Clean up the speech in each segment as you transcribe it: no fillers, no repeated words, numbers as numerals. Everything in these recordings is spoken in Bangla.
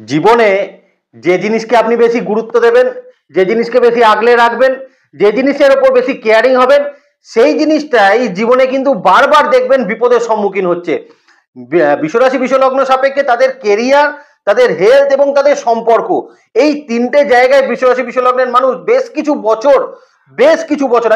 জীবনে যে জিনিসকে আপনি বেশি গুরুত্ব দেবেন, যে জিনিসকে বেশি আগলে রাখবেন, যে জিনিসের ওপর বেশি কেয়ারিং হবেন, সেই জিনিসটাই জীবনে কিন্তু বারবার দেখবেন বিপদের সম্মুখীন হচ্ছে। বিশ্বরাশি বিশ্বলগ্ন সাপেক্ষে তাদের কেরিয়ার, তাদের হেলথ এবং তাদের সম্পর্ক, এই তিনটে জায়গায় বিশ্বরাশি বিশ্বলগ্নের মানুষ বেশ কিছু বছর,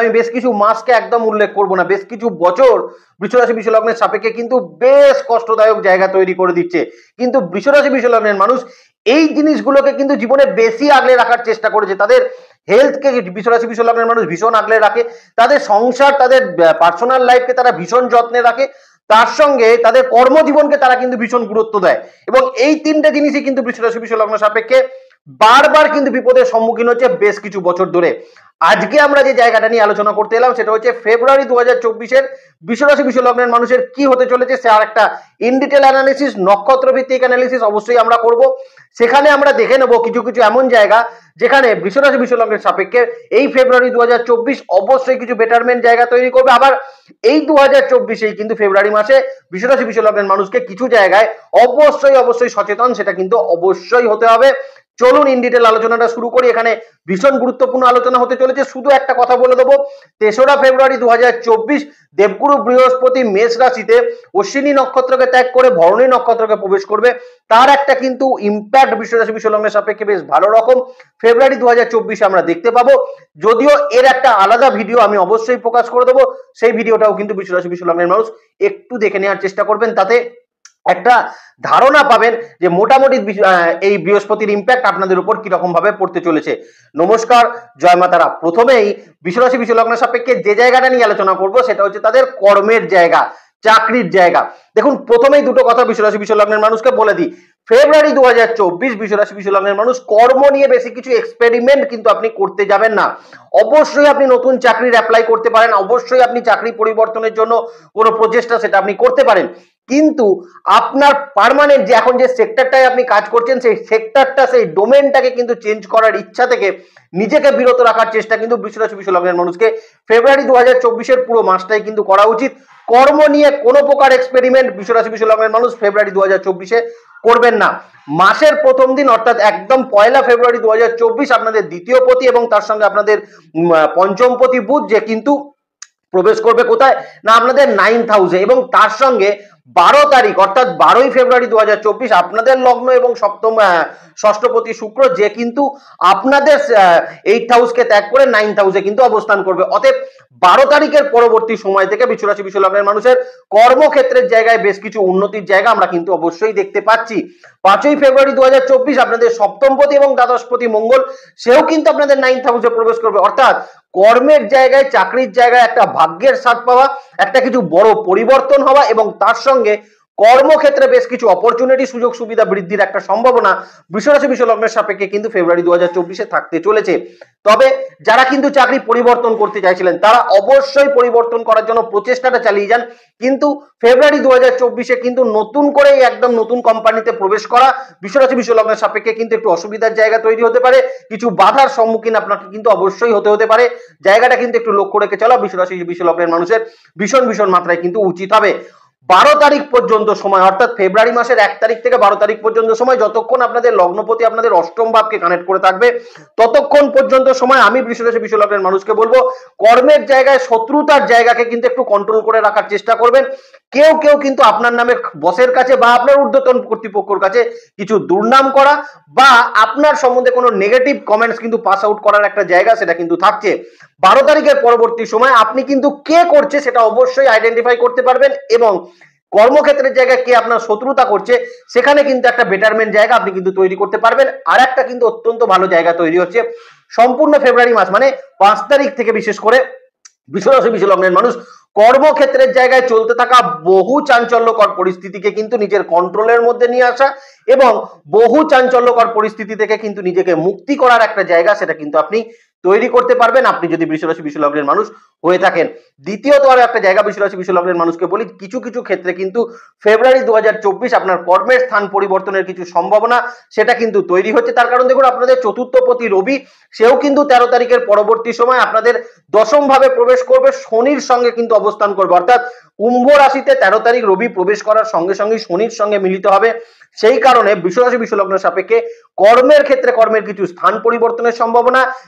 আমি বেশ কিছু মাসকে একদম উল্লেখ করব না, বেশ কিছু বছর বৃষরাশি বিশ্বলগ্নের সাপেক্ষে কিন্তু বেশ কষ্টদায়ক জায়গা তৈরি করে দিচ্ছে। কিন্তু বৃষরাশি বিশ্বলগ্নের মানুষ এই জিনিসগুলোকে কিন্তু জীবনে বেশি আগলে রাখার চেষ্টা করেছে। তাদের হেলথকে বৃষরাশি বিশ্বলগ্নের মানুষ ভীষণ আগলে রাখে, তাদের সংসার, তাদের পার্সোনাল লাইফকে তারা ভীষণ যত্নে রাখে, তার সঙ্গে তাদের কর্মজীবনকে তারা কিন্তু ভীষণ গুরুত্ব দেয়। এবং এই তিনটে জিনিসই কিন্তু বৃষরাশি বিশ্বলগ্ন সাপেক্ষে বারবার কিন্তু বিপদের সম্মুখীন হচ্ছে বেশ কিছু বছর ধরে। আজকে আমরা যে জায়গাটা নিয়ে আলোচনা করতে এলাম সেটা হচ্ছে ফেব্রুয়ারি 2024-এর বৃষরাশি বিশ্বলগ্নের মানুষের কি হতে চলেছে, সে আর একটা ইন ডিটেল অ্যানালিসিস, নক্ষত্র ভিত্তিক অ্যানালিসিস অবশ্যই আমরা করব। সেখানে আমরা দেখে নেব কিছু কিছু এমন জায়গা যেখানে বৃষরাশি বিশ্বলগ্নের সাপেক্ষে এই ফেব্রুয়ারি 2024 অবশ্যই কিছু বেটারমেন্ট জায়গা তৈরি করবে। আবার এই 2024-এই কিন্তু ফেব্রুয়ারি মাসে বৃষরাশি বিশ্বলগ্নের মানুষকে কিছু জায়গায় অবশ্যই সচেতন, সেটা কিন্তু অবশ্যই হতে হবে। চলুন ইন ডিটেল আলোচনাটা শুরু করি। এখানে ভীষণ গুরুত্বপূর্ণ আলোচনা হতে চলেছে। শুধু একটা কথা বলে দেবো, 3রা ফেব্রুয়ারি 2024 দেবগুরু বৃহস্পতি মেষ রাশিতে অশ্বিনী নক্ষত্রকে ত্যাগ করে ভরণী নক্ষত্রকে প্রবেশ করবে। তার একটা কিন্তু ইম্প্যাক্ট বৃষরাশি বিশ্বলগ্নের সাপেক্ষে বেশ ভালো রকম ফেব্রুয়ারি 2024 আমরা দেখতে পাবো। যদিও এর একটা আলাদা ভিডিও আমি অবশ্যই প্রকাশ করে দেবো, সেই ভিডিওটাও কিন্তু বৃষরাশি বিশ্বলগ্নের মানুষ একটু দেখে নেওয়ার চেষ্টা করবেন, তাতে একটা ধারণা পাবেন যে মোটামুটি এই বৃহস্পতির ইম্প্যাক্ট আপনাদের উপর কিরকম ভাবে পড়তে চলেছে। নমস্কার, জয় মাতারা। প্রথমেই বৃষরাশি বিশ্বলগ্নের সাপেক্ষে যে জায়গাটা নিয়ে আলোচনা করব সেটা হচ্ছে তাদের কর্মের জায়গা, চাকরির জায়গা। দেখুন, প্রথমেই দুটো কথা বৃষরাশি বিশ্বলগ্নের মানুষকে বলে দিই। ফেব্রুয়ারি 2024 বৃষরাশি বিশ্বলগ্নের মানুষ কর্ম নিয়ে বেশি কিছু এক্সপেরিমেন্ট কিন্তু আপনি করতে যাবেন না। অবশ্যই আপনি নতুন চাকরির অ্যাপ্লাই করতে পারেন, অবশ্যই আপনি চাকরি পরিবর্তনের জন্য কোনো প্রচেষ্টা সেটা আপনি করতে পারেন, কিন্তু আপনার পার্মানেন্ট যে এখন যে সেক্টরটায় আপনি কাজ করছেন সেই সেক্টরটা, সেই ডোমেনটাকে কিন্তু চেঞ্জ করার ইচ্ছা থেকে নিজেকে বিরত রাখার চেষ্টা কিন্তু বৃষরাশি বিশ্বলগ্নের মানুষকে ফেব্রুয়ারি 2024-এর পুরো মাসটাই কিন্তু করা উচিত। কর্ম নিয়ে কোনো প্রকার এক্সপেরিমেন্ট বৃষরাশি বিশ্বলগ্নের মানুষ ফেব্রুয়ারি 2024-এ করবেন না। মাসের প্রথম দিন অর্থাৎ একদম 1 ফেব্রুয়ারি 2024 আপনাদের দ্বিতীয় পতি এবং তার সঙ্গে আপনাদের পঞ্চম পতি বুধ যে কিন্তু প্রবেশ করবে কোথায় না আপনাদের 9th হাউসে, এবং তার সঙ্গে 12 তারিখ অর্থাৎ 12ই ফেব্রুয়ারি 2024 আপনাদের লগ্ন এবং সপ্তম ষষ্ঠপতি শুক্র যে কিন্তু আপনাদের 8th হাউসকে ত্যাগ করে 9th হাউসে কিন্তু অবস্থান করবে। অতএব 12 তারিখের পরবর্তী সময় থেকে বৃষরাশি বিশ্বলগ্নের মানুষের কর্মক্ষেত্রের জায়গায় বেশ কিছু উন্নতির জায়গা আমরা কিন্তু অবশ্যই দেখতে পাচ্ছি। 5ই ফেব্রুয়ারি 2024 আপনাদের সপ্তমপতি এবং দ্বাদশপতি মঙ্গল সেও কিন্তু আপনাদের 9th হাউসে প্রবেশ করবে। অর্থাৎ কর্মের জায়গায়, চাকরির জায়গায় একটা ভাগ্যের স্বাদ পাওয়া, একটা কিছু বড় পরিবর্তন হওয়া এবং তার সঙ্গে কর্মক্ষেত্রে বেশ কিছু অপরচুনিটি, সুযোগ সুবিধা বৃদ্ধির একটা সম্ভাবনা বৃষরাশি বিশ্বলগ্নের সাপেক্ষে কিন্তু ফেব্রুয়ারি 2024-এ থাকতে চলেছে। তবে যারা কিন্তু চাকরি পরিবর্তন করতে চাইছিলেন তারা অবশ্যই পরিবর্তন করার জন্য প্রচেষ্টাটা চালিয়ে যান, কিন্তু ফেব্রুয়ারি 2024-এ কিন্তু নতুন করে একদম নতুন কোম্পানিতে প্রবেশ করা বৃষরাশি বিশ্বলগ্নের সাপেক্ষে কিন্তু একটু অসুবিধার জায়গা তৈরি হতে পারে, কিছু বাধার সম্মুখীন আপনাকে কিন্তু অবশ্যই হতে পারে। জায়গাটা কিন্তু একটু লক্ষ্য রেখে চলা বৃষরাশি বিশ্বলগ্নের মানুষের ভীষণ মাত্রায় কিন্তু উচিত হবে। 12 তারিখ পর্যন্ত সময়, অর্থাৎ ফেব্রুয়ারি মাসের 1 তারিখ থেকে 12 তারিখ পর্যন্ত সময়, যতক্ষণ আপনাদের লগ্নপতি আপনাদের অষ্টম ভাবকে কানেক্ট করে থাকবে ততক্ষণ পর্যন্ত সময় আমি বৃষরাশি বিশ্বলগ্নের মানুষকে বলবো কর্মের জায়গায় শত্রুতার জায়গাকে কিন্তু একটু কন্ট্রোল করে রাখার চেষ্টা করবেন। কেউ কিন্তু আপনার নামে বসের কাছে বা আপনার ঊর্ধ্বতন কর্তৃপক্ষের কাছে কিছু দুর্নাম করা বা আপনার সম্বন্ধে কোনো নেগেটিভ কমেন্টস কিন্তু পাস আউট করার একটা জায়গা সেটা কিন্তু থাকছে। 12 তারিখের পরবর্তী সময় আপনি কিন্তু কে করছে সেটা অবশ্যই আইডেন্টিফাই করতে পারবেন এবং কর্মক্ষেত্রের জায়গায় কে আপনার শত্রুতা করছে সেখানে কিন্তু একটা বেটারমেন্ট জায়গা আপনি কিন্তু তৈরি করতে পারবেন। আর একটা কিন্তু অত্যন্ত ভালো জায়গা তৈরি হচ্ছে সম্পূর্ণ ফেব্রুয়ারি মাস মানে 5 তারিখ থেকে বিশেষ করে বৃষরাশি বিশ্বলগ্নের মানুষ কর্মক্ষেত্রের জায়গায় চলতে থাকা বহু চাঞ্চল্যকর পরিস্থিতিকে কিন্তু নিজের কন্ট্রোলের মধ্যে নিয়ে আসা এবং বহু চাঞ্চল্যকর পরিস্থিতি থেকে কিন্তু নিজেকে মুক্তি করার একটা জায়গা সেটা কিন্তু আপনি তৈরি করতে পারবেন আপনি যদি বৃষরাশি বিশ্বলগ্নের মানুষ হয়ে থাকেন। দ্বিতীয়ত আর একটা জায়গা বৃষরাশি বিশ্বলগ্নের মানুষকে বলি, কিছু কিছু ক্ষেত্রে কিন্তু ফেব্রুয়ারি 2024 আপনার কর্মের স্থান পরিবর্তনের কিছু সম্ভাবনা সেটা কিন্তু তৈরি হচ্ছে। তার কারণ দেখুন আপনাদের চতুর্থপতি রবি সেও কিন্তু 13 তারিখের পরবর্তী সময় আপনাদের দশম ভাবে প্রবেশ করবে, শনির সঙ্গে কিন্তু অবস্থান করবে। অর্থাৎ কুম্ভ রাশিতে 13 তারিখ রবি প্রবেশ করার সঙ্গে সঙ্গে শনির সঙ্গে মিলিত হবে। সেই কারণে বৃষরাশি বিশ্বলগ্নের সাপেক্ষে কর্মের ক্ষেত্রে কর্মের কিছু স্থান পরিবর্তনের সম্ভাবনা,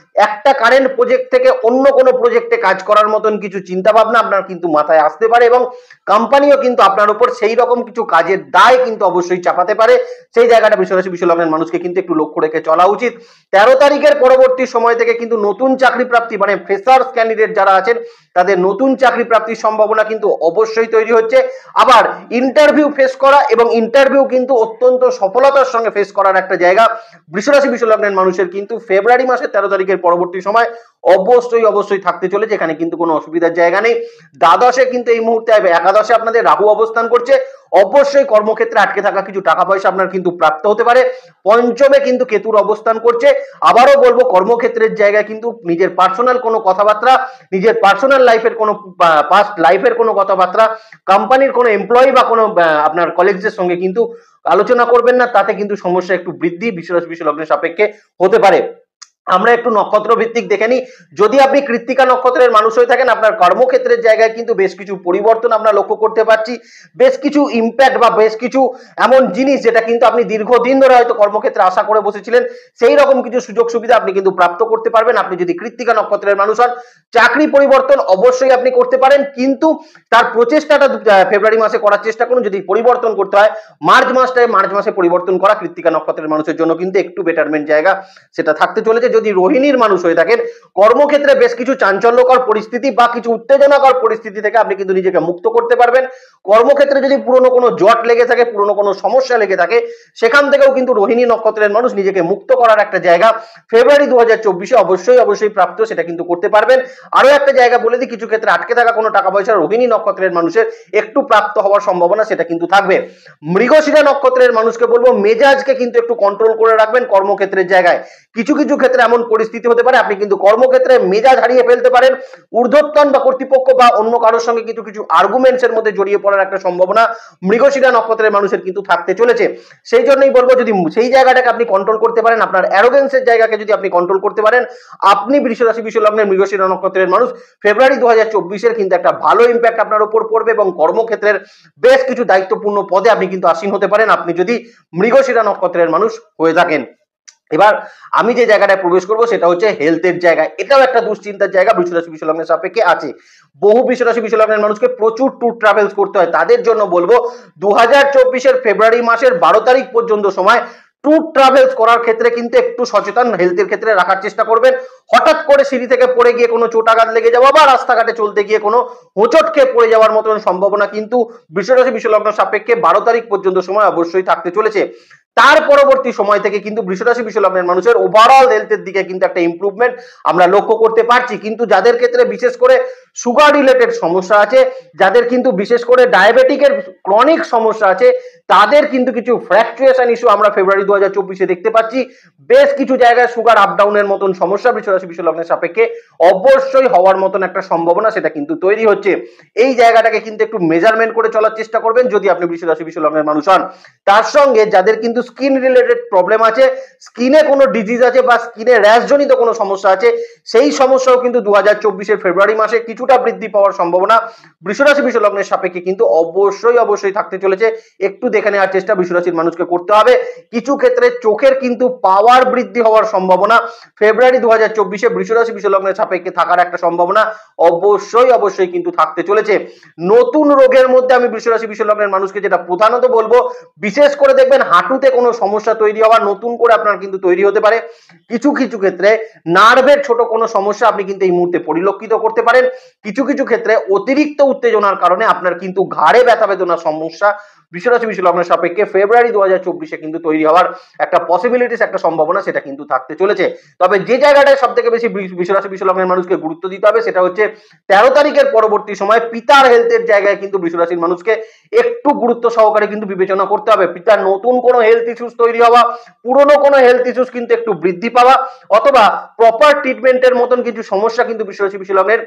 একটা কারেন্ট প্রজেক্ট থেকে অন্য কোনো প্রজেক্টে কাজ করার মতন কিছু চিন্তা ভাবনা আপনার কিন্তু মাথায় আসতে পারে, এবং কোম্পানিও কিন্তু আপনার উপর সেই রকম কিছু কাজের দায় কিন্তু অবশ্যই চাপাতে পারে। সেই জায়গাটা বৃষরাশি বিশ্বলগ্নের মানুষকে কিন্তু একটু লক্ষ্য রেখে চলা উচিত। 13 তারিখের পরবর্তী সময় থেকে কিন্তু নতুন চাকরি প্রাপ্তি, মানে ফ্রেশার্স ক্যান্ডিডেট যারা আছেন তাদের নতুন চাকরি প্রাপ্তির সম্ভাবনা কিন্তু অবশ্যই তৈরি হচ্ছে। আবার ইন্টারভিউ ফেস করা এবং ইন্টারভিউ কিন্তু অত্যন্ত সফলতার সঙ্গে ফেস করার একটা জায়গা বৃষরাশি বিশ্বলগ্নের মানুষের কিন্তু ফেব্রুয়ারি মাসের 13 তারিখের পরবর্তী সময় অবশ্যই থাকতে চলেছে। এখানে কিন্তু কোনো অসুবিধার জায়গা নেই। দ্বাদশে কিন্তু এই মুহূর্তে একাদশে আপনাদের রাহু অবস্থান করছে, অবশ্যই কর্মক্ষেত্রে আটকে থাকা কিছু টাকা পয়সা আপনার কিন্তু প্রাপ্ত হতে পারে। পঞ্চমে কিন্তু কেতুর অবস্থান করছে। আবারও বলবো, কর্মক্ষেত্রের জায়গায় কিন্তু নিজের পার্সোনাল কোনো কথাবার্তা, নিজের পার্সোনাল লাইফের কোনো পাস্ট লাইফের কোনো কথাবার্তা, কোম্পানির কোনো এমপ্লয়ি বা কোনো আপনার কলিগসের সঙ্গে কিন্তু আলোচনা করবেন না, তাতে কিন্তু সমস্যা একটু বৃদ্ধি বৃষরাশি বিশ্বলগ্নের সাপেক্ষে হতে পারে। আমরা একটু নক্ষত্র ভিত্তিক দেখে নিই। যদি আপনি কৃত্তিকা নক্ষত্রের মানুষ হয়ে থাকেন, আপনার কর্মক্ষেত্রের জায়গায় কিন্তু বেশ কিছু পরিবর্তন আমরা লক্ষ্য করতে পারছি। বেশ কিছু ইম্প্যাক্ট বা বেশ কিছু এমন জিনিস যেটা কিন্তু আপনি দীর্ঘদিন ধরে হয়তো কর্মক্ষেত্রে আশা করে বসেছিলেন, সেই রকম কিছু সুযোগ সুবিধা আপনি কিন্তু প্রাপ্ত করতে পারবেন। আপনি যদি কৃত্তিকা নক্ষত্রের মানুষ হন, চাকরি পরিবর্তন অবশ্যই আপনি করতে পারেন, কিন্তু তার প্রচেষ্টাটা ফেব্রুয়ারি মাসে করার চেষ্টা করুন। যদি পরিবর্তন করতে হয় মার্চ মাসে পরিবর্তন করা কৃত্তিকা নক্ষত্রের মানুষের জন্য কিন্তু একটু বেটারমেন্ট জায়গা সেটা থাকতে চলেছে। যদি রোহিণীর মানুষ হয়ে থাকেন, কর্মক্ষেত্রে বেশ কিছু চাঞ্চল্যকর পরিস্থিতি বা কিছু উত্তেজনাকর পরিস্থিতি থেকে আপনি কিন্তু নিজেকে মুক্ত করতে পারবেন। কর্মক্ষেত্রে যদি পুরনো কোনো জট লেগে থাকে, পুরনো কোনো সমস্যা লেগে থাকে, সেখান থেকেও কিন্তু রোহিণী নক্ষত্রের মানুষ নিজেকে মুক্ত করার একটা জায়গা ফেব্রুয়ারি 2024 অবশ্যই প্রাপ্ত, সেটা কিন্তু করতে পারবেন। আরো একটা জায়গা বলে দিই, কিছু ক্ষেত্রে আটকে থাকা কোনো টাকা পয়সা রোহিণী নক্ষত্রের মানুষের একটু প্রাপ্ত হওয়ার সম্ভাবনা সেটা কিন্তু থাকবে। মৃগশিরা নক্ষত্রের মানুষকে বলবো, মেজাজকে কিন্তু একটু কন্ট্রোল করে রাখবেন কর্মক্ষেত্রের জায়গায়। কিছু ক্ষেত্রে এমন পরিস্থিতি হতে পারে আপনি কিন্তু কর্মক্ষেত্রে মেজাজ হারিয়ে ফেলতে পারেন, ঊর্ধ্বতন বা কর্তৃপক্ষ বা অন্য কারোর সঙ্গে কিছু আর্গুমেন্টস এর মধ্যে জড়িয়ে পড়ার একটা সম্ভাবনা মৃগশিরা নক্ষত্রের মানুষের কিন্তু থাকতে চলেছে। সেই জন্যই বলবো, যদি সেই জায়গাটাকে আপনি কন্ট্রোল করতে পারেন, আপনার অ্যারোগেন্সের জায়গাকে যদি আপনি কন্ট্রোল করতে পারেন, আপনি বৃষরাশি বিশ্বলগ্নের মৃগশিরা নক্ষত্রের মানুষ ফেব্রুয়ারি 2024 কিন্তু একটা ভালো ইম্প্যাক্ট আপনার উপর পড়বে, এবং কর্মক্ষেত্রের বেশ কিছু দায়িত্বপূর্ণ পদে আপনি কিন্তু আসীন হতে পারেন, আপনি যদি মৃগশিরা নক্ষত্রের মানুষ হয়ে থাকেন। এবার আমি যে জায়গাটায় প্রবেশ করব সেটা হচ্ছে হেলথের জায়গায়। এটাও একটা দুশ্চিন্তার জায়গা বৃষরাশি বিশ্বলগ্নের সাপেক্ষে আছে। বহু বৃষরাশি বিশ্বলগ্নের মানুষকে প্রচুর ট্যুর ট্রাভেলস করতে হয়, তাদের জন্য বলবো 2024 ফেব্রুয়ারি মাসের 12 তারিখ পর্যন্ত সময় ট্যুর ট্রাভেলস করার ক্ষেত্রে কিন্তু একটু সচেতন হেলথের ক্ষেত্রে রাখার চেষ্টা করবেন। হঠাৎ করে সিঁড়ি থেকে পড়ে গিয়ে কোনো চোটাঘাত লেগে যাওয়া বা রাস্তাঘাটে চলতে গিয়ে কোনো হোঁচট খেয়ে পড়ে যাওয়ার মতন সম্ভাবনা কিন্তু বৃষরাশি বিশ্বলগ্ন সাপেক্ষে 12 তারিখ পর্যন্ত সময় অবশ্যই থাকতে চলেছে। তার পরবর্তী সময় থেকে কিন্তু বৃষরাশি বিশ্বলগ্নের মানুষের ওভারঅল হেলথের দিকে কিন্তু একটা ইমপ্রুভমেন্ট আমরা লক্ষ্য করতে পারছি। কিন্তু যাদের ক্ষেত্রে বিশেষ করে সুগার রিলেটেড সমস্যা আছে, যাদের কিন্তু বিশেষ করে ডায়াবেটিকের ক্রনিক সমস্যা আছে, তাদের কিন্তু কিছু ফ্র্যাকচুয়েশন ইস্যু আমরা ফেব্রুয়ারি 2024 দেখতে পাচ্ছি। বেশ কিছু জায়গায় সুগার আপ ডাউনের মতন সমস্যা বৃষরাশি বিশ্বলগ্নের সাপেক্ষে অবশ্যই হওয়ার মতন একটা সম্ভাবনা সেটা কিন্তু তৈরি হচ্ছে। এই জায়গাটাকে কিন্তু একটু মেজারমেন্ট করে চলার চেষ্টা করবেন যদি আপনি বৃষরাশি বিশ্বলগ্নের মানুষ হন। তার সঙ্গে যাদের কিন্তু স্কিন রিলেটেড প্রবলেম আছে, স্কিনে কোনো ডিজিজ আছে বা স্কিনে র্যাশ জনিত কোনো সমস্যা আছে, সেই সমস্যাও কিন্তু 2024 ফেব্রুয়ারি মাসে কিছুটা বৃদ্ধি পাওয়ার সম্ভাবনা বৃষরাশি বিশ্বলগ্নের সাপেক্ষে কিন্তু অবশ্যই থাকতে চলেছে। একটু দেখে নেওয়ার চেষ্টা বৃষরাশির মানুষকে করতে হবে। কিছু ক্ষেত্রে চোখের কিন্তু পাওয়ার বৃদ্ধি হওয়ার সম্ভাবনা ফেব্রুয়ারি 2024 বৃষরাশি বিশ্বলগ্নের সাপেক্ষে থাকার একটা সম্ভাবনা অবশ্যই কিন্তু থাকতে চলেছে। নতুন রোগের মধ্যে আমি বৃষরাশি বিশ্বলগ্নের মানুষকে যেটা প্রধানত বলবো, বিশেষ করে দেখবেন হাঁটুতে কোনো সমস্যা তৈরি হওয়া নতুন করে আপনার কিন্তু তৈরি হতে পারে। কিছু ক্ষেত্রে নার্ভের ছোট কোনো সমস্যা আপনি কিন্তু এই মুহূর্তে পরিলক্ষিত করতে পারেন। কিছু ক্ষেত্রে অতিরিক্ত উত্তেজনার কারণে আপনার কিন্তু ঘাড়ে ব্যথা বেদনার সমস্যা বৃষরাশি বিশ্বলগ্নের সাপেক্ষে ফেব্রুয়ারি 2024 কিন্তু তৈরি হওয়ার একটা পসিবিলিটিস, একটা সম্ভাবনা সেটা কিন্তু থাকতে চলেছে। তবে যে জায়গাটায় সব থেকে বেশি বৃষরাশি বিশ্বলগ্নের মানুষকে গুরুত্ব দিতে হবে সেটা হচ্ছে 13 তারিখের পরবর্তী সময় পিতার হেলথের জায়গায় কিন্তু বৃষরাশির মানুষকে একটু গুরুত্ব সহকারে কিন্তু বিবেচনা করতে হবে। পিতার নতুন কোনো হেলথ ইস্যুস তৈরি হওয়া, পুরনো কোনো হেলথ ইস্যুস কিন্তু একটু বৃদ্ধি পাওয়া, অথবা প্রপার ট্রিটমেন্টের মতন কিছু সমস্যা কিন্তু বৃষরাশি বিশ্বলগ্নের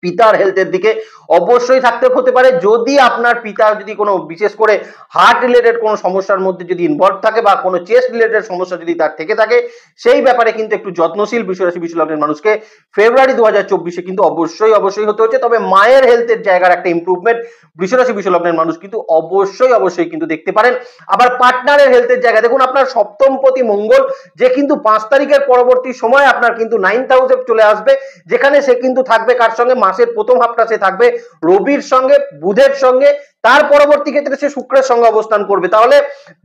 পিতার হেলথের দিকে অবশ্যই থাকতে হতে পারে। যদি আপনার পিতা যদি কোনো বিশেষ করে হার্ট রিলেটেড কোনো সমস্যার মধ্যে যদি ইনভলভ থাকে বা কোনো চেস্ট রিলেটেড সমস্যা যদি তার থেকে থাকে, সেই ব্যাপারে কিন্তু একটু যত্নশীল বৃষরাশি বিশ্বলগ্নের মানুষকে ফেব্রুয়ারি 2024 কিন্তু অবশ্যই হতে হচ্ছে। তবে মায়ের হেলথের জায়গার একটা ইম্প্রুভমেন্ট বৃষরাশি বিশ্বলগ্নের মানুষ কিন্তু অবশ্যই কিন্তু দেখতে পারেন। আবার পার্টনারের হেলথের জায়গা দেখুন, আপনার সপ্তমপতি মঙ্গল যে কিন্তু 5 তারিখের পরবর্তী সময় আপনার কিন্তু 9th হাউসে চলে আসবে, যেখানে সে কিন্তু থাকবে কার সঙ্গে, মাসের প্রথম হাফটা সে থাকবে রবির সঙ্গে, বুধের সঙ্গে, তার পরবর্তী ক্ষেত্রে সে শুক্রের সঙ্গে অবস্থান করবে। তাহলে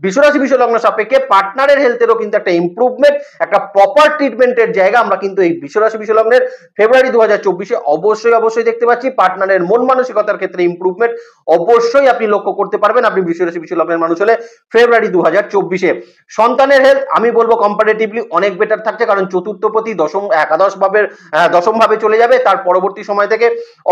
বৃষরাশি বিশ্বলগ্ন সাপেক্ষে পার্টনারের হেলথেরও কিন্তু একটা ইম্প্রুভমেন্ট, একটা প্রপার ট্রিটমেন্টের জায়গা আমরা কিন্তু এই বৃষরাশি বিশ্বলগ্নের ফেব্রুয়ারি 2024 অবশ্যই দেখতে পাচ্ছি। পার্টনারের মন মানসিকতার ক্ষেত্রে ইম্প্রুভমেন্ট অবশ্যই আপনি লক্ষ্য করতে পারবেন আপনি বৃষরাশি বিশ্বলগ্নের মানুষ হলে ফেব্রুয়ারি 2024। সন্তানের হেলথ আমি বলবো কম্পারেটিভলি অনেক বেটার থাকছে, কারণ চতুর্থপতি দশম ভাবে চলে যাবে। তার পরবর্তী সময় থেকে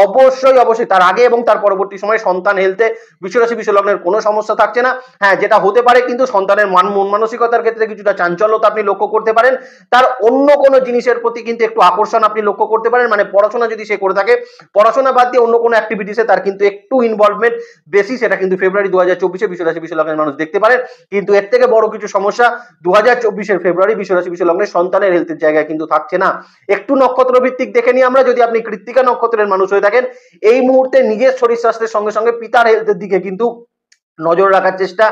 অবশ্যই তার আগে এবং তার পরবর্তী সময় সন্তান হেলথে বৃষরাশি বিশ্বলগ্নের কোনো সমস্যা থাকছে না। হ্যাঁ, যেটা হতে পারে কিন্তু সন্তানের মন মানসিকতার ক্ষেত্রে কিছুটা চাঞ্চল্যতা আপনি লক্ষ্য করতে পারেন। তার অন্য কোনো জিনিসের প্রতি কিন্তু একটু আকর্ষণ আপনি লক্ষ্য করতে পারেন, মানে পড়াশোনা যদি সে করে থাকে, পড়াশোনা বাদ দিয়ে অন্য কোনো অ্যাক্টিভিটিসে তার কিন্তু একটু ইনভলভমেন্ট বেশি, সেটা কিন্তু ফেব্রুয়ারি 2024 বৃষরাশি বিশ্বলগ্নের মানুষ দেখতে পারেন। কিন্তু এর থেকে বড় কিছু সমস্যা 2024 ফেব্রুয়ারি বৃষরাশি বিশ্বলগ্নের সন্তানের হেলথের জায়গায় কিন্তু থাকছে না। একটু নক্ষত্র ভিত্তিক দেখে নিই আমরা। যদি আপনি কৃত্তিকা নক্ষত্রের মানুষ হয়ে থাকেন, এই মুহূর্তে নিজের শরীর স্বাস্থ্যের সঙ্গে সঙ্গে পিতার হেলথের দিকে কিন্তু নজর রাখার চেষ্টা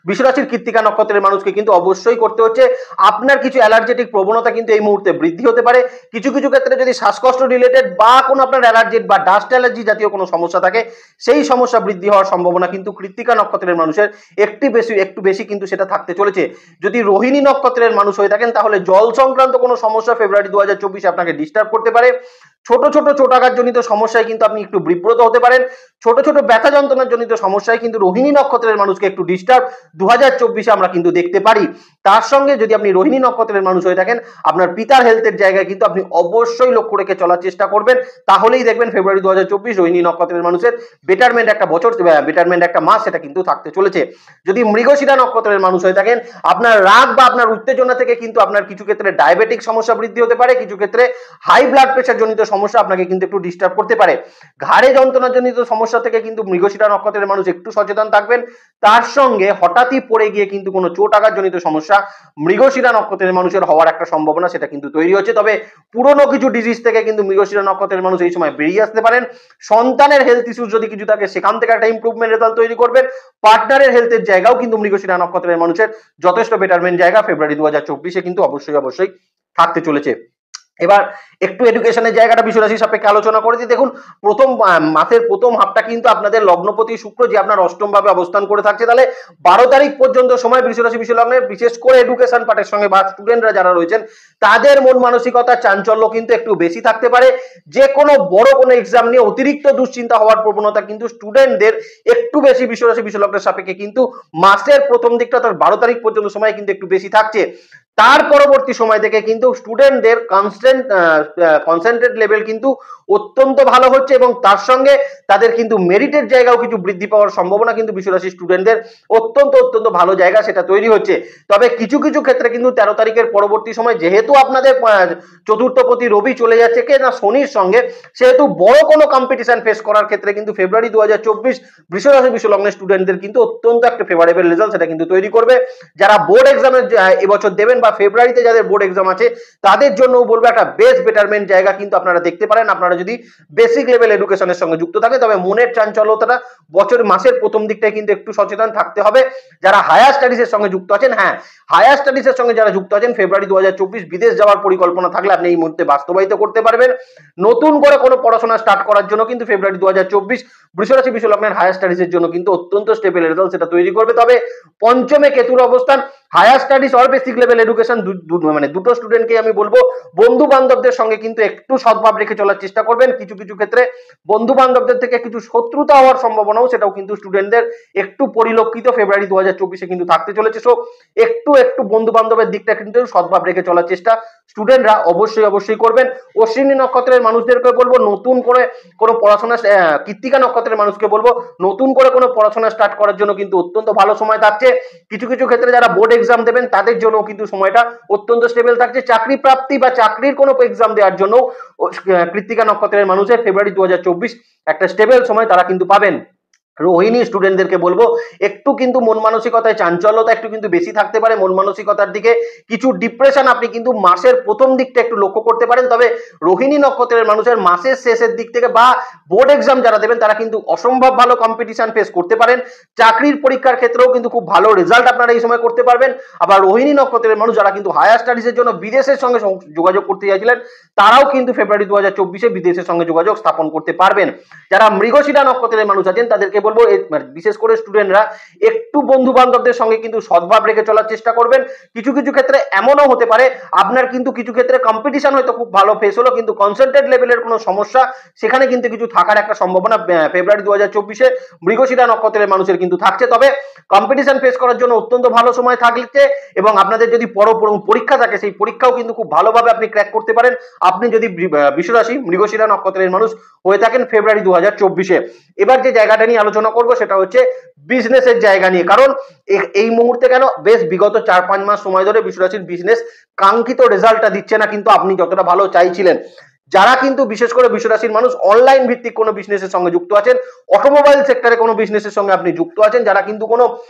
বৃষরাশির কৃত্তিকা নক্ষত্রের মানুষকে কিন্তু অবশ্যই করতে হচ্ছে। আপনার কিছু অ্যালার্জেটিক প্রবণতা কিন্তু এই মুহূর্তে বৃদ্ধি হতে পারে। কিছু ক্ষেত্রে যদি শ্বাসকষ্ট রিলেটেড বা কোনো আপনার অ্যালার্জি বা ডাস্ট অ্যালার্জি জাতীয় কোনো সমস্যা থাকে, সেই সমস্যা বৃদ্ধি হওয়ার সম্ভাবনা কিন্তু কৃত্তিকা নক্ষত্রের মানুষের একটু বেশি কিন্তু সেটা থাকতে চলেছে। যদি রোহিণী নক্ষত্রের মানুষ হয়ে থাকেন, তাহলে জল সংক্রান্ত কোনো সমস্যা ফেব্রুয়ারি 2024 আপনাকে ডিস্টার্ব করতে পারে। ছোট চোটাঘাত জনিত সমস্যায় কিন্তু আপনি একটু বিব্রত হতে পারেন। ছোট ব্যথা যন্ত্রণার জনিত সমস্যায় কিন্তু রোহিণী নক্ষত্রের মানুষকে একটু ডিস্টার্ব 2024 আমরা কিন্তু দেখতে পারি। তার সঙ্গে যদি আপনি রোহিণী নক্ষত্রের মানুষ হয়ে থাকেন, আপনার পিতার হেলথের জায়গায় কিন্তু আপনি অবশ্যই লক্ষ্য রেখে চলার চেষ্টা করবেন। তাহলেই দেখবেন ফেব্রুয়ারি 2024 রোহিণী নক্ষত্রের মানুষের বেটারমেন্ট একটা বছর, বেটারমেন্ট একটা মাস সেটা কিন্তু থাকতে চলেছে। যদি মৃগশিরা নক্ষত্রের মানুষ হয়ে থাকেন, আপনার রাগ বা আপনার উত্তেজনা থেকে কিন্তু আপনার কিছু ক্ষেত্রে ডায়াবেটিক সমস্যা বৃদ্ধি হতে পারে, কিছু ক্ষেত্রে হাই ব্লাড প্রেশার জনিত সমস্যা আপনাকে কিন্তু একটু ডিস্টার্ব করতে পারে। ঘাড়ে যন্ত্রণা জনিত সমস্যা থেকে কিন্তু মৃগশিরা নক্ষত্রের মানুষ একটু সচেতন থাকবেন। তার সঙ্গে হঠাৎই পড়ে গিয়ে কিন্তু কোনো চোট আঘাত জনিত সমস্যা মৃগশিরা নক্ষত্রের মানুষের হওয়ার একটা সম্ভাবনা সেটা কিন্তু তৈরি হচ্ছে। তবে পুরনো কিছু ডিজিজ থেকে কিন্তু মৃগশিরা নক্ষত্রের মানুষ এই সময় বেরিয়ে আসতে পারেন। সন্তানের হেলথ ইস্যুস যদি কিছু থাকে, সেখান থেকে একটা ইমপ্রুভমেন্ট রেজাল্ট তৈরি করবেন। পার্টনারের হেলথের জায়গাও কিন্তু মৃগশিরা নক্ষত্রের মানুষের যথেষ্ট বেটারমেন্ট জায়গা ফেব্রুয়ারি 2024 কিন্তু অবশ্যই থাকতে চলেছে। এবার একটু এডুকেশনের জায়গাটা বিশ্বরাশি সাপেক্ষে আলোচনা করে দিই। দেখুন, মাসের প্রথম হাফটা কিন্তু আপনাদের লগ্নপতি শুক্র যে আপনার অষ্টম ভাবে অবস্থান করে থাকছে, তাহলে 12 তারিখ পর্যন্ত সময় বৃষরাশি বিশ্বলগ্নে বিশেষ করে এডুকেশন পার্টের সঙ্গে বা স্টুডেন্টরা যারা রয়েছেন তাদের মন মানসিকতা চাঞ্চল্য কিন্তু একটু বেশি থাকতে পারে। যে কোনো বড় কোনো এক্সাম নিয়ে অতিরিক্ত দুশ্চিন্তা হওয়ার প্রবণতা কিন্তু স্টুডেন্টদের একটু বেশি বৃষরাশি বিশ্বলগ্নের সাপেক্ষে কিন্তু মাসের প্রথম দিকটা তার 12 তারিখ পর্যন্ত সময় কিন্তু একটু বেশি থাকছে। তার পরবর্তী সময় থেকে কিন্তু স্টুডেন্টদের কনসেন্ট্রেট লেভেল কিন্তু অত্যন্ত ভালো হচ্ছে এবং তার সঙ্গে তাদের কিন্তু মেরিটের জায়গাও কিছু বৃদ্ধি পাওয়ার সম্ভাবনা কিন্তু বিশ্বরাশি স্টুডেন্টদের অত্যন্ত ভালো জায়গা সেটা তৈরি হচ্ছে। তবে কিছু ক্ষেত্রে কিন্তু 13 তারিখের পরবর্তী সময় যেহেতু আপনাদের চতুর্থপতি রবি চলে যাচ্ছে কে না শনির সঙ্গে, সেহেতু বড় কোনো কম্পিটিশন ফেস করার ক্ষেত্রে কিন্তু ফেব্রুয়ারি 2024 বৃষরাশি বিশ্বলগ্নের স্টুডেন্টদের কিন্তু অত্যন্ত একটা ফেভারেবল রেজাল্ট সেটা কিন্তু তৈরি করবে। যারা বোর্ড এক্সামে এবছর দেবেন বা ফেব্রুয়ারিতে যাদের বোর্ড এক্সাম আছে তাদের জন্য বলবো একটা বেস্ট বেটারমেন্ট জায়গা কিন্তু আপনারা দেখতে পারেন। আপনারা যদি বেসিক লেভেল এডুকেশনের সঙ্গে যুক্ত থাকে, তবে মনের চাঞ্চল্যতাটা মাসের প্রথম দিকটায় কিন্তু একটু সচেতন থাকতে হবে। যারা হায়ার স্টাডিজের সঙ্গে যুক্ত আছেন, হ্যাঁ হায়ার স্টাডিজের সঙ্গে যারা যুক্ত আছেন, ফেব্রুয়ারি 2024 বিদেশ যাওয়ার পরিকল্পনা থাকলে আপনি এই মুহূর্তে বাস্তবায়িত করতে পারবেন। নতুন করে কোনো পড়াশোনা স্টার্ট করার জন্য কিন্তু ফেব্রুয়ারি 2024 বৃষরাশি বিশ্বলগ্নের হায়ার স্টাডিজের জন্য কিন্তু অত্যন্ত স্টেবল রেজাল্ট সেটা তৈরি করবে। তবে পঞ্চমে কেতুর অবস্থান, higher studies or basic level education মানে দুটো স্টুডেন্টকে আমি বলবো বন্ধু বান্ধবদের সঙ্গে কিন্তু একটু সদ্ভাব রেখে চলার চেষ্টা করবেন। কিছু ক্ষেত্রে বন্ধু বান্ধবদের থেকে কিছু শত্রুতা হওয়ার সম্ভাবনাও সেটাও কিন্তু স্টুডেন্টদের একটু পরিলক্ষিত ফেব্রুয়ারি 2024 কিন্তু থাকতে চলেছে। সো একটু বন্ধু বান্ধবের দিকটা কিন্তু সদ্ভাব রেখে চলার চেষ্টা স্টুডেন্টরা অবশ্যই অবশ্যই করবেন। অশ্বিনী নক্ষত্রের মানুষদেরকে বলবো নতুন করে কোনো পড়াশোনা, কৃত্তিকা নক্ষত্রের মানুষকে বলবো নতুন করে কোনো পড়াশোনা স্টার্ট করার জন্য কিন্তু অত্যন্ত ভালো সময় থাকছে। কিছু কিছু ক্ষেত্রে যারা বোর্ড এক্সাম দেবেন তাদের জন্য কিন্তু সময়টা অত্যন্ত স্টেবল থাকছে। চাকরি প্রাপ্তি বা চাকরির কোনো এক্সাম দেওয়ার জন্য কৃত্তিকা নক্ষত্রের মানুষের ফেব্রুয়ারি 2024 একটা স্টেবল সময় তারা কিন্তু পাবেন। রোহিণী স্টুডেন্টদেরকে বলবো একটু কিন্তু মন মানসিকতায় চাঞ্চল্যতা একটু কিন্তু বেশি থাকতে পারে, মন মানসিকতার দিকে কিছু ডিপ্রেশন আপনি কিন্তু মাসের প্রথম দিকটা একটু লক্ষ্য করতে পারেন। তবে রোহিণী নক্ষত্রের মানুষের মাসের শেষের দিক থেকে বা বোর্ড এক্সাম যারা দেবেন তারা কিন্তু অসম্ভব ভালো কম্পিটিশন ফেস করতে পারেন। চাকরির পরীক্ষার ক্ষেত্রেও কিন্তু খুব ভালো রেজাল্ট আপনারা এই সময় করতে পারবেন। আবার রোহিণী নক্ষত্রের মানুষ যারা কিন্তু হায়ার স্টাডিজের জন্য বিদেশের সঙ্গে যোগাযোগ করতে চাইছিলেন তারাও কিন্তু ফেব্রুয়ারি 2024 বিদেশের সঙ্গে যোগাযোগ স্থাপন করতে পারবেন। যারা মৃগশিরা নক্ষত্রের মানুষ আছেন তাদেরকে বলবো বিশেষ করে স্টুডেন্টরা একটু বন্ধু বান্ধবদের সঙ্গে কিন্তু সদ্ভাব রেখে চলার চেষ্টা করবেন। কিছু কিছু ক্ষেত্রে এমনও হতে পারে আপনার কিন্তু কিছু ক্ষেত্রে কম্পিটিশন হয়তো খুব ভালো ফেস হলো কিন্তু কনসেন্ট্রেট লেভেলের কোনো সমস্যা সেখানে কিন্তু কিছু থাকার একটা সম্ভাবনা ফেব্রুয়ারি 2024 মৃগশিরা নক্ষত্রের মানুষের কিন্তু থাকছে। তবে কম্পিটিশন ফেস করার জন্য অত্যন্ত ভালো সময় থাকছে এবং আপনাদের যদি পরীক্ষা থাকে সেই পরীক্ষাও কিন্তু খুব ভালোভাবে আপনি ক্র্যাক করতে পারেন আপনি যদি বৃষরাশি মৃগশিরা নক্ষত্রের মানুষ হয়ে থাকেন ফেব্রুয়ারি 2024। এবার যে জায়গাটা নিয়ে আলোচনা করব সেটা হচ্ছে বিজনেসের জায়গা নিয়ে। কারণ এই মুহূর্তে কেন বেশ বিগত 4-5 মাস সময় ধরে বৃষরাশির বিজনেস কাঙ্ক্ষিত রেজাল্টটা দিচ্ছে না কিন্তু আপনি যতটা ভালো চাইছিলেন। যারা কিন্তু বিশেষ করে বৃষরাশির মানুষ অনলাইন ভিত্তিক কোনো বিজনেসের সঙ্গে যুক্ত আছেন, অটোমোবাইল সেক্টরে কোনো বিজনেসের সঙ্গে আপনি যুক্ত আছেন, যারা কিন্তু কোনো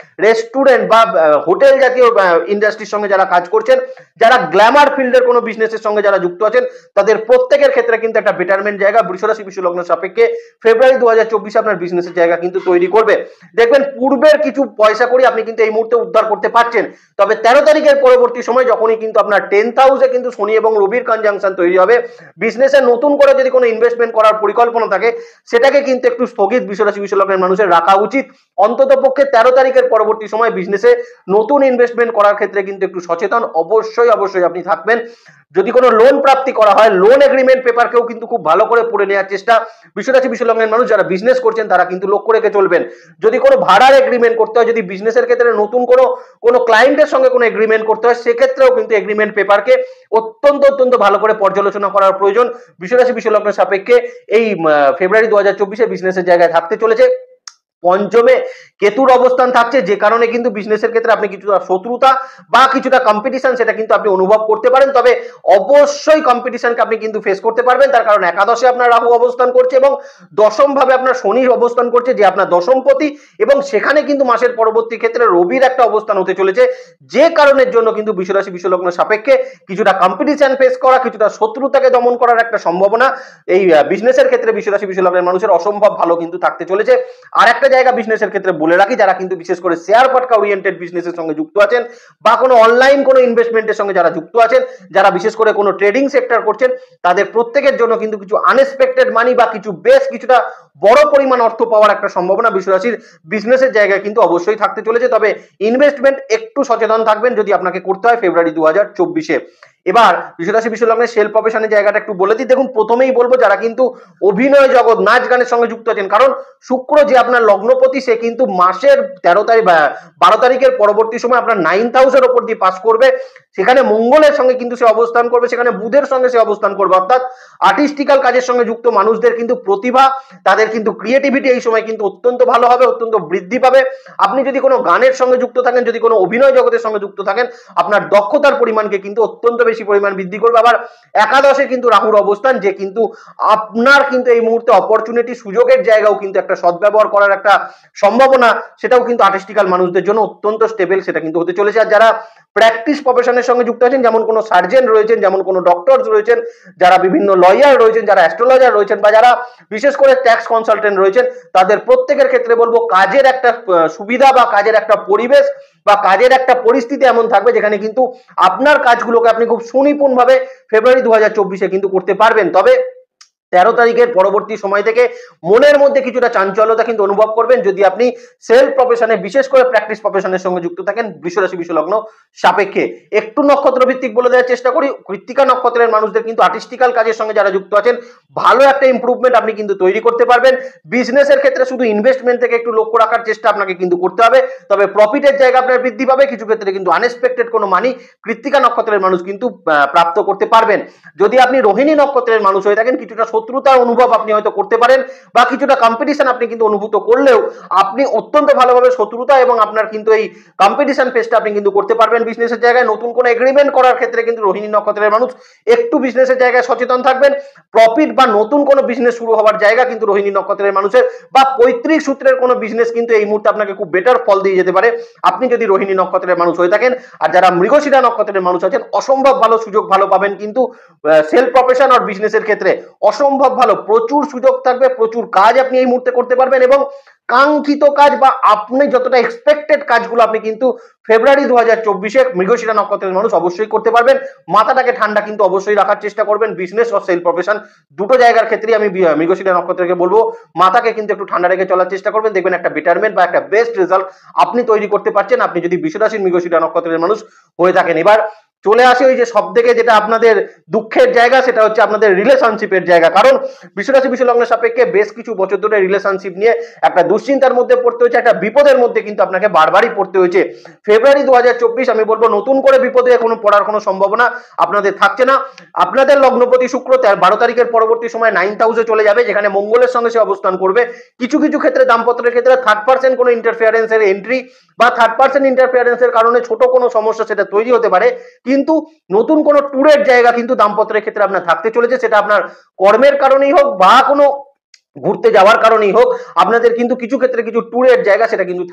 রেস্টুরেন্ট বা হোটেল জাতীয় ইন্ডাস্ট্রির সঙ্গে যারা কাজ করছেন, যারা গ্ল্যামার ফিল্ডের কোনো বিজনেসের সঙ্গে যারা যুক্ত আছেন তাদের প্রত্যেকের ক্ষেত্রে কিন্তু একটা বেটারমেন্ট জায়গা বৃষরাশি বিশ্বলগ্ন সাপেক্ষে ফেব্রুয়ারি 2024 আপনার বিজনেসের জায়গা কিন্তু তৈরি করবে। দেখবেন পূর্বের কিছু পয়সা করি আপনি কিন্তু এই মুহূর্তে উদ্ধার করতে পারছেন, তবে 13 তারিখের পরবর্তী সময় যখনই কিন্তু আপনার 10th হাউসে কিন্তু শনি এবং রবির কনজাংশন তৈরি হবে, বিজনেসে নতুন করে যদি কোনো ইনভেস্টমেন্ট করার পরিকল্পনা থাকে সেটাকে কিন্তু একটু স্থগিত বৃষরাশি বিশ্বলগ্নের মানুষের রাখা উচিত। অন্তত পক্ষে 13 তারিখের পরবর্তী সময় বিজনেসে নতুন ইনভেস্টমেন্ট করার ক্ষেত্রে কিন্তু একটু সচেতন অবশ্যই অবশ্যই আপনি থাকবেন। যদি কোনো লোন প্রাপ্তি করা হয় লোন এগ্রিমেন্ট পেপারকেও কিন্তু খুব ভালো করে পড়ে নেওয়ার চেষ্টা বৃষরাশি বিশ্বলগ্নের মানুষ যারা বিজনেস করছেন তারা কিন্তু লক্ষ্য রেখে চলবেন। যদি কোনো ভাড়ার এগ্রিমেন্ট করতে হয়, যদি বিজনেসের ক্ষেত্রে নতুন কোনো ক্লায়েন্টের সঙ্গে কোনো এগ্রিমেন্ট করতে হয় সেক্ষেত্রেও কিন্তু এগ্রিমেন্ট পেপারকে অত্যন্ত অত্যন্ত ভালো করে পর্যালোচনা করার প্রয়োজন বৃষরাশি বিশ্বলগ্নের সাপেক্ষে এই ফেব্রুয়ারি 2024 বিজনেসের জায়গায় থাকতে চলেছে। পঞ্চমে কেতুর অবস্থান থাকছে যে কারণে কিন্তু বিজনেসের ক্ষেত্রে আপনি কিছুটা শত্রুতা বা কিছুটা কম্পিটিশন সেটা কিন্তু আপনি অনুভব করতে পারেন, তবে অবশ্যই কম্পিটিশনকে আপনি কিন্তু ফেস করতে পারবেন। তার কারণ একাদশে আপনার রাহু অবস্থান করছে এবং দশম ভাবে আপনার শনি অবস্থান করছে যে আপনার দশমপতি, এবং সেখানে কিন্তু মাসের পরবর্তী ক্ষেত্রে রবির একটা অবস্থান হতে চলেছে যে কারণের জন্য কিন্তু বৃষরাশি বিশ্বলগ্ন সাপেক্ষে কিছুটা কম্পিটিশন ফেস করা কিছুটা শত্রুতাকে দমন করার একটা সম্ভাবনা এই বিজনেসের ক্ষেত্রে বৃষরাশি বিশ্বলগ্নের মানুষের অসম্ভব ভালো কিন্তু থাকতে চলেছে। আর একটা জায়গা বিজনেসের ক্ষেত্রে বলে রাখি, যারা কিন্তু বিশেষ করে শেয়ার পাটকা ওরিয়েন্টেড বিজনেসের সঙ্গে যুক্ত আছেন বা কোনো অনলাইন কোনো ইনভেস্টমেন্টের সঙ্গে যারা যুক্ত আছেন, যারা বিশেষ করে কোনো ট্রেডিং সেক্টর করছেন, তাদের প্রত্যেকের জন্য কিন্তু কিছু আনএক্সপেক্টেড মানি বা কিছুটা বড় পরিমাণ অর্থ পাওয়ার একটা সম্ভাবনা বৃষরাশির বিজনেসের জায়গায় কিন্তু অবশ্যই থাকতে চলেছে। তবে ইনভেস্টমেন্ট একটু সচেতন থাকবেন যদি আপনাকে করতে হয় ফেব্রুয়ারি 2024-এ। এবার বৃষরাশি বিশ্বলগ্নের সেল প্রফেশনের জায়গাটা একটু বলে দিই। দেখুন প্রথমেই বলবো যারা কিন্তু অভিনয় জগৎ নাচ গানের সঙ্গে যুক্ত আছেন, কারণ শুক্র যে আপনার লগ্নপতি সে কিন্তু মাসের 12 তারিখের পরবর্তী সময় আপনার 9th হাউসের উপর দিয়ে পাস করবে, সেখানে মঙ্গলের সঙ্গে কিন্তু সে অবস্থান করবে, সেখানে বুধের সঙ্গে সে অবস্থান করবে, অর্থাৎ আর্টিস্টিক্যাল কাজের সঙ্গে যুক্ত মানুষদের কিন্তু প্রতিভা তাদের কিন্তু ক্রিয়েটিভিটি এই সময় কিন্তু অত্যন্ত ভালো হবে, অত্যন্ত বৃদ্ধি পাবে। আপনি যদি কোনো গানের সঙ্গে যুক্ত থাকেন, যদি কোনো অভিনয় জগতের সঙ্গে যুক্ত থাকেন, আপনার দক্ষতার পরিমাণকে কিন্তু অত্যন্ত বেশি পরিমাণ বৃদ্ধি করবে। আবার একাদশে কিন্তু রাহুর অবস্থান যে কিন্তু আপনার কিন্তু এই মুহূর্তে অপরচুনিটি সুযোগের জায়গাও কিন্তু একটা সদ্ব্যবহার করার একটা সম্ভাবনা সেটাও কিন্তু আর্টিস্টিক্যাল মানুষদের জন্য অত্যন্ত স্টেবল সেটা কিন্তু হতে চলেছে। আর যারা প্র্যাকটিস প্রফেশনের সঙ্গে যুক্ত আছেন, যেমন কোনো সার্জন রয়েছেন, যেমন কোনো ডক্টর রয়েছেন, যারা বিভিন্ন লয়ার রয়েছেন, যারা অ্যাস্ট্রোলজার রয়েছেন বা যারা বিশেষ করে ট্যাক্স কনসালটেন্ট রয়েছেন, তাদের প্রত্যেকের ক্ষেত্রে বলবো কাজের একটা সুবিধা বা কাজের একটা পরিবেশ বা কাজের একটা পরিস্থিতি এমন থাকবে যেখানে কিন্তু আপনার কাজগুলোকে আপনি খুব সুনিপুণভাবে ফেব্রুয়ারি 2024-এ কিন্তু করতে পারবেন। তবে 13 তারিখের পরবর্তী সময় থেকে মনের মধ্যে কিছুটা চাঞ্চল্যতা কিন্তু অনুভব করবেন যদি আপনি সেলফ প্রফেশনে, বিশেষ করে প্র্যাকটিস প্রফেশনের সঙ্গে যুক্ত থাকেন বৃষরাশি বিশ্বলগ্ন সাপেক্ষে। একটু নক্ষত্র ভিত্তিক বলে দেওয়ার চেষ্টা করি, কৃত্তিকা নক্ষত্রের মানুষদের কিন্তু আর্টিস্টিক্যাল কাজের সঙ্গে যারা যুক্ত আছেন ভালো একটা ইমপ্রুভমেন্ট আপনি কিন্তু তৈরি করতে পারবেন। বিজনেসের ক্ষেত্রে শুধু ইনভেস্টমেন্ট থেকে একটু লক্ষ্য রাখার চেষ্টা আপনাকে কিন্তু করতে হবে, তবে প্রফিটের জায়গা আপনার বৃদ্ধি পাবে। কিছু ক্ষেত্রে কিন্তু আনএক্সপেক্টেড কোনো মানি কৃত্তিকা নক্ষত্রের মানুষ কিন্তু প্রাপ্ত করতে পারবেন। যদি আপনি রোহিণী নক্ষত্রের মানুষ হয়ে থাকেন কিছুটা শত্রুতার অনুভব আপনি হয়তো করতে পারেন, বা কিছুটা কম্পিটিশন আপনি কিন্তু অনুভূত করলেও আপনি অত্যন্ত ভালোভাবে শত্রুতা এবং আপনার কিন্তু এই কম্পিটিশন ফেসটা আপনি কিন্তু করতে পারবেন বিজনেসের জায়গায়। নতুন কোনো এগ্রিমেন্ট করার ক্ষেত্রে কিন্তু রোহিণী নক্ষত্রের মানুষ একটু বিজনেসের জায়গায় সচেতন থাকবেন। প্রফিট বা নতুন কোনো বিজনেস শুরু হওয়ার জায়গা কিন্তু রোহিণী নক্ষত্রের মানুষের, বা পৈতৃক সূত্রের কোনো বিজনেস কিন্তু এই মুহূর্তে আপনাকে খুব বেটার ফল দিয়ে যেতে পারে আপনি যদি রোহিণী নক্ষত্রের মানুষ হয়ে থাকেন। আর যারা মৃগশিরা নক্ষত্রের মানুষ আছেন অসম্ভব ভালো সুযোগ ভালো পাবেন কিন্তু সেলফ প্রফেশন আর বিজনেসের ক্ষেত্রে অসম্ভব ভালো, প্রচুর সুযোগ থাকবে, প্রচুর কাজ আপনি এই মুহূর্তে করতে পারবেন এবং কাঙ্ক্ষিত কাজ বা আপনি যতটা এক্সপেক্টেড কাজগুলো আপনি কিন্তু ফেব্রুয়ারি 2024-এ মৃগশিরা নক্ষত্রের মানুষ অবশ্যই করতে পারবেন। মাথাটাকে ঠান্ডা কিন্তু অবশ্যই রাখার চেষ্টা করবেন। বিজনেস ও সেলফ প্রফেশন দুটো জায়গার ক্ষেত্রে আমি মৃগশিরা নক্ষত্রকে বলবো মাথাকে কিন্তু একটু ঠান্ডা রেখে চলার চেষ্টা করবেন, দেখবেন একটা বেটারমেন্ট বা একটা বেস্ট রেজাল্ট আপনি তৈরি করতে পারছেন আপনি যদি বৃষরাশির মৃগশিরা নক্ষত্রের মানুষ হয়ে থাকেন। এবার চলে আসে ওই যে সব থেকে যেটা আপনাদের দুঃখের জায়গা, সেটা হচ্ছে আপনাদের রিলেশনশিপের জায়গা। কারণ বৃষরাশি বিশ্বলগ্নের সাপেক্ষে বেশ কিছু বছর ধরে রিলেশনশিপ নিয়ে একটা দুশ্চিন্তার মধ্যে পড়তে হয়েছে, একটা বিপদের মধ্যে কিন্তু আপনাকে বারবারই পড়তে হয়েছে। ফেব্রুয়ারি 2024 আমি বলবো নতুন করে বিপদে কোনো পড়ার কোনো সম্ভাবনা আপনাদের থাকছে না। আপনাদের লগ্নপতি শুক্র 12 তারিখের পরবর্তী সময় 9th হাউসে চলে যাবে, যেখানে মঙ্গলের সঙ্গে সে অবস্থান করবে। কিছু কিছু ক্ষেত্রে দাম্পত্যের ক্ষেত্রে থার্ড পার্সন কোনো ইন্টারফিয়ারেন্সের এন্ট্রি বা থার্ড পার্সন ইন্টারফিয়ারেন্সের কারণে ছোট কোনো সমস্যা সেটা তৈরি হতে পারে, কিন্তু নতুন কোনো ট্যুরের জায়গা কিন্তু দাম্পত্যের ক্ষেত্রে আপনার থাকতে চলেছে। সেটা আপনার কর্মের কারণেই হোক বা কোনো ঘুরতে যাওয়ার কারণেই হোক, আপনাদের কিন্তু কিছু ক্ষেত্রে কিছু ট্যুরের জায়গা সেটা কিন্তু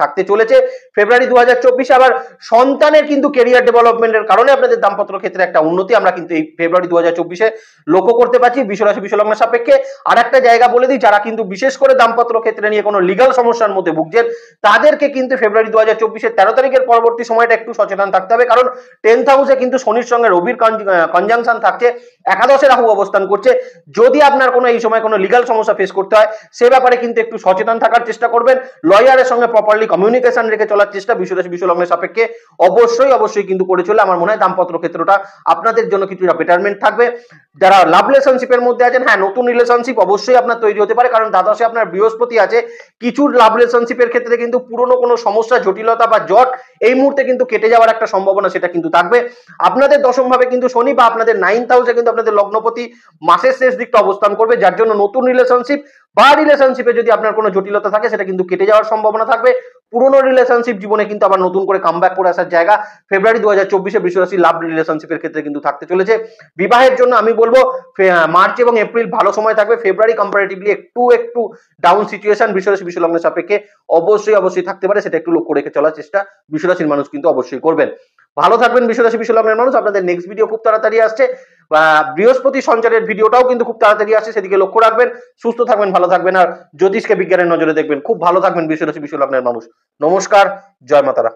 থাকতে চলেছে ফেব্রুয়ারি 2024। আবার সন্তানের কিন্তু কেরিয়ার ডেভেলপমেন্টের কারণে আপনাদের দাম্পত্য ক্ষেত্রে একটা উন্নতি আমরা কিন্তু এই ফেব্রুয়ারি 2024-এ লক্ষ্য করতে পারছি বৃষরাশি বিশ্বলগ্নের সাপেক্ষে। আর একটা জায়গা বলে দিই, যারা কিন্তু বিশেষ করে দাম্পত্য ক্ষেত্রে নিয়ে কোনো লিগাল সমস্যার মধ্যে ভুগছেন তাদেরকে কিন্তু ফেব্রুয়ারি 2024-এর 13 তারিখের পরবর্তী সময়টা একটু সচেতন থাকতে হবে, কারণ 10th হাউসে কিন্তু শনির সঙ্গে রবির কনজাংশন থাকছে, একাদশে রাহু অবস্থান করছে। যদি আপনার কোনো এই সময় কোনো লিগাল সমস্যা ফেস করতে হয় সে ব্যাপারে কিন্তু একটু সচেতন থাকার চেষ্টা করবেন। লয়ারের সঙ্গে প্রপারলি কমিউনিকেশন রেখে চলার চেষ্টা বৃষরাশি বিশ্বলগ্নের সাপেক্ষে অবশ্যই কিন্তু করে চলে আমার মনে হয় দাম্পত্য ক্ষেত্রটা আপনাদের জন্য কিছুটা বেটারমেন্ট থাকবে। যারা লাভ রিলেশনশিপের মধ্যে আছেন, হ্যাঁ নতুন রিলেশনশিপ অবশ্যই আপনার তৈরি হতে পারে, কারণ দ্বাদশে আপনার বৃহস্পতি আছে। কিছু লাভ রিলেশনশিপের ক্ষেত্রে কিন্তু পুরনো কোনো সমস্যা, জটিলতা বা জট এই মুহূর্তে কিন্তু কেটে যাওয়ার একটা সম্ভাবনা সেটা কিন্তু থাকবে। আপনাদের দশম ভাবে কিন্তু শনি বা আপনাদের 9th হাউসে কিন্তু আপনাদের লগ্নপতি মাসের শেষ দিকটা অবস্থান করবে, যার জন্য নতুন রিলেশনশিপ বা রিলেশনশিপে যদি আপনার কোনো জটিলতা থাকে সেটা কিন্তু কেটে যাওয়ার সম্ভাবনা থাকবে। পুরনো রিলেশনশিপ জীবনে কিন্তু আবার নতুন করে কামব্যাক করে আসার জায়গা ফেব্রুয়ারি 2024-এ বৃষরাশি লাভ রিলেশনশিপের ক্ষেত্রে কিন্তু থাকতে চলেছে। বিবাহের জন্য আমি বলবো মার্চ এবং এপ্রিল ভালো সময় থাকবে, ফেব্রুয়ারি কম্পারেটিভলি একটু ডাউন সিচুয়েশন বৃষরাশি বিশ্বলগ্নের সাপেক্ষে অবশ্যই থাকতে পারে, সেটা একটু লক্ষ্য রেখে চলার চেষ্টা বৃষরাশির মানুষ কিন্তু অবশ্যই করবেন। ভালো থাকবেন বৃষরাশি বিশ্বলগ্নের মানুষ। আপনাদের নেক্সট ভিডিও খুব তাড়াতাড়ি আসছে, বৃহস্পতি সঞ্চারের ভিডিওটাও কিন্তু খুব তাড়াতাড়ি আসছে, সেদিকে লক্ষ্য রাখবেন। সুস্থ থাকবেন, ভালো থাকবেন, আর জ্যোতিষকে বিজ্ঞানের নজরে দেখবেন। খুব ভালো থাকবেন বৃষরাশি বিশ্বলগ্নের মানুষ। নমস্কার, জয় মাতারা।